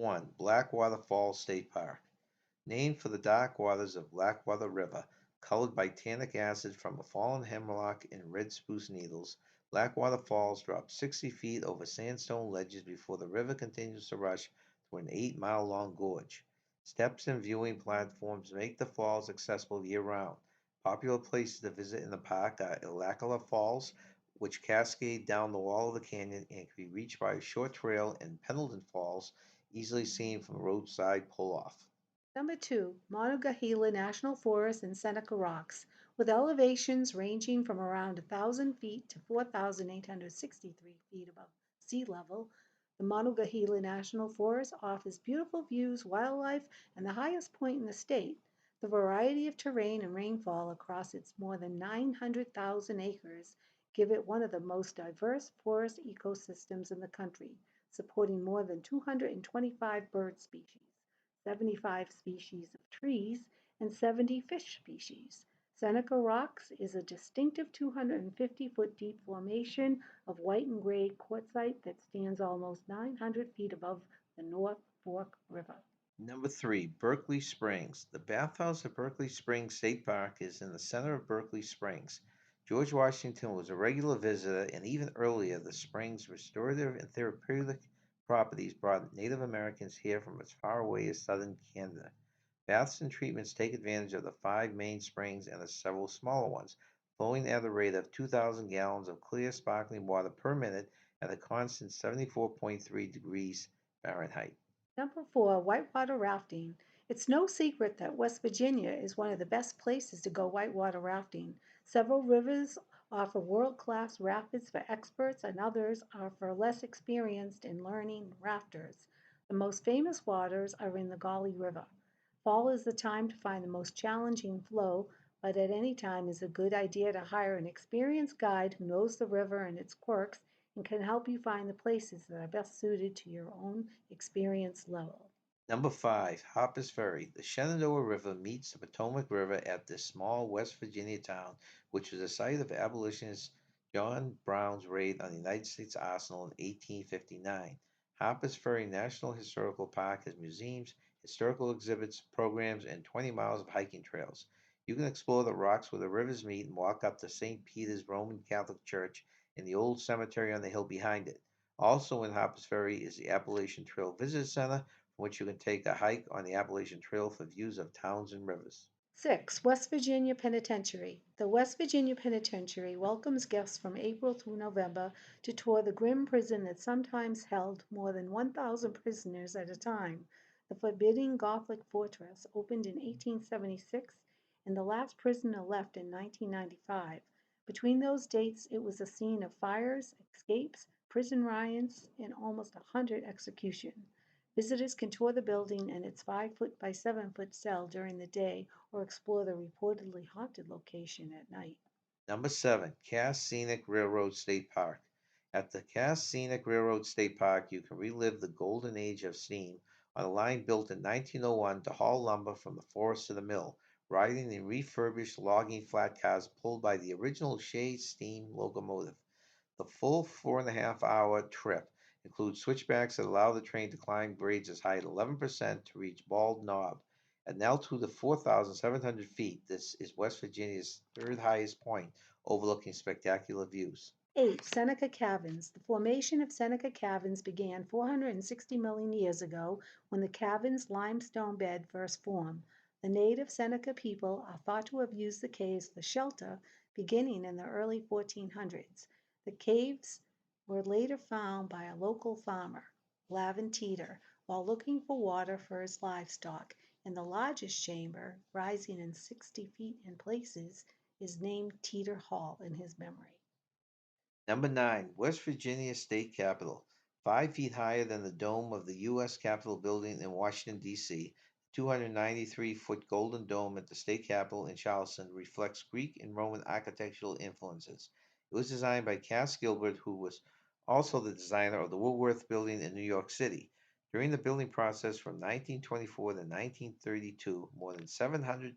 1. Blackwater Falls State Park. Named for the dark waters of Blackwater River, colored by tannic acid from a fallen hemlock and red spruce needles, Blackwater Falls drop 60 feet over sandstone ledges before the river continues to rush through an 8-mile-long gorge. Steps and viewing platforms make the falls accessible year-round. Popular places to visit in the park are Elacala Falls, which cascade down the wall of the canyon and can be reached by a short trail, and Pendleton Falls, easily seen from the roadside pull-off. Number 2, Monongahela National Forest and Seneca Rocks. With elevations ranging from around 1,000 feet to 4,863 feet above sea level, the Monongahela National Forest offers beautiful views, wildlife, and the highest point in the state. The variety of terrain and rainfall across its more than 900,000 acres give it one of the most diverse forest ecosystems in the country, supporting more than 225 bird species, 75 species of trees, and 70 fish species. Seneca Rocks is a distinctive 250-foot deep formation of white and gray quartzite that stands almost 900 feet above the North Fork River. Number 3, Berkeley Springs. The bathhouse at Berkeley Springs State Park is in the center of Berkeley Springs. George Washington was a regular visitor, and even earlier, the spring's restorative and therapeutic properties brought Native Americans here from as far away as southern Canada. Baths and treatments take advantage of the 5 main springs and the several smaller ones, flowing at a rate of 2,000 gallons of clear, sparkling water per minute at a constant 74.3 degrees Fahrenheit. Number 4, whitewater rafting. It's no secret that West Virginia is one of the best places to go whitewater rafting. Several rivers offer world class rapids for experts, and others are for less experienced in learning rafters. The most famous waters are in the Gauley River. Fall is the time to find the most challenging flow, but at any time is a good idea to hire an experienced guide who knows the river and its quirks and can help you find the places that are best suited to your own experience level. Number 5, Harpers Ferry. The Shenandoah River meets the Potomac River at this small West Virginia town, which was the site of abolitionist John Brown's raid on the United States Arsenal in 1859. Harpers Ferry National Historical Park has museums, historical exhibits, programs, and 20 miles of hiking trails. You can explore the rocks where the rivers meet and walk up to St. Peter's Roman Catholic Church and the old cemetery on the hill behind it. Also in Harpers Ferry is the Appalachian Trail Visitor Center, which you can take a hike on the Appalachian Trail for views of towns and rivers. 6. West Virginia Penitentiary. The West Virginia Penitentiary welcomes guests from April through November to tour the grim prison that sometimes held more than 1,000 prisoners at a time. The forbidding Gothic fortress opened in 1876 and the last prisoner left in 1995. Between those dates, it was a scene of fires, escapes, prison riots, and almost 100 executions. Visitors can tour the building and its 5-foot by 7-foot cell during the day or explore the reportedly haunted location at night. Number 7, Cass Scenic Railroad State Park. At the Cass Scenic Railroad State Park, you can relive the golden age of steam on a line built in 1901 to haul lumber from the forest to the mill, riding in refurbished logging flat cars pulled by the original Shea steam locomotive. The full 4.5 hour trip includes switchbacks that allow the train to climb grades as high as 11% to reach Bald Knob. At an altitude of 4,700 feet, this is West Virginia's third highest point, overlooking spectacular views. 8. Seneca Caverns. The formation of Seneca Caverns began 460 million years ago when the caverns limestone bed first formed. The native Seneca people are thought to have used the caves for shelter beginning in the early 1400s. The caves were later found by a local farmer, Lavin Teeter, while looking for water for his livestock, and the largest chamber, rising in 60 feet in places, is named Teeter Hall in his memory. Number 9, West Virginia State Capitol. 5 feet higher than the dome of the U.S. Capitol building in Washington, D.C., 293-foot Golden Dome at the state capitol in Charleston reflects Greek and Roman architectural influences. It was designed by Cass Gilbert, who was also the designer of the Woolworth Building in New York City. During the building process from 1924 to 1932, more than 700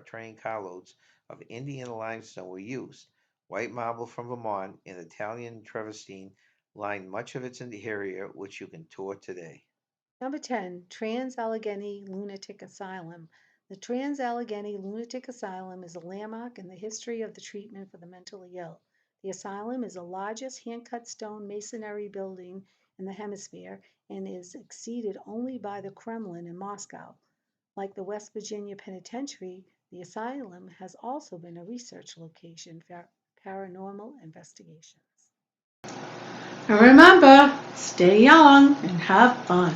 train carloads of Indiana limestone were used. White marble from Vermont and Italian travertine line much of its interior, which you can tour today. Number 10, Trans-Allegheny Lunatic Asylum. The Trans-Allegheny Lunatic Asylum is a landmark in the history of the treatment for the mentally ill. The asylum is the largest hand-cut stone masonry building in the hemisphere and is exceeded only by the Kremlin in Moscow. Like the West Virginia Penitentiary, the asylum has also been a research location for paranormal investigations. And remember, stay young and have fun.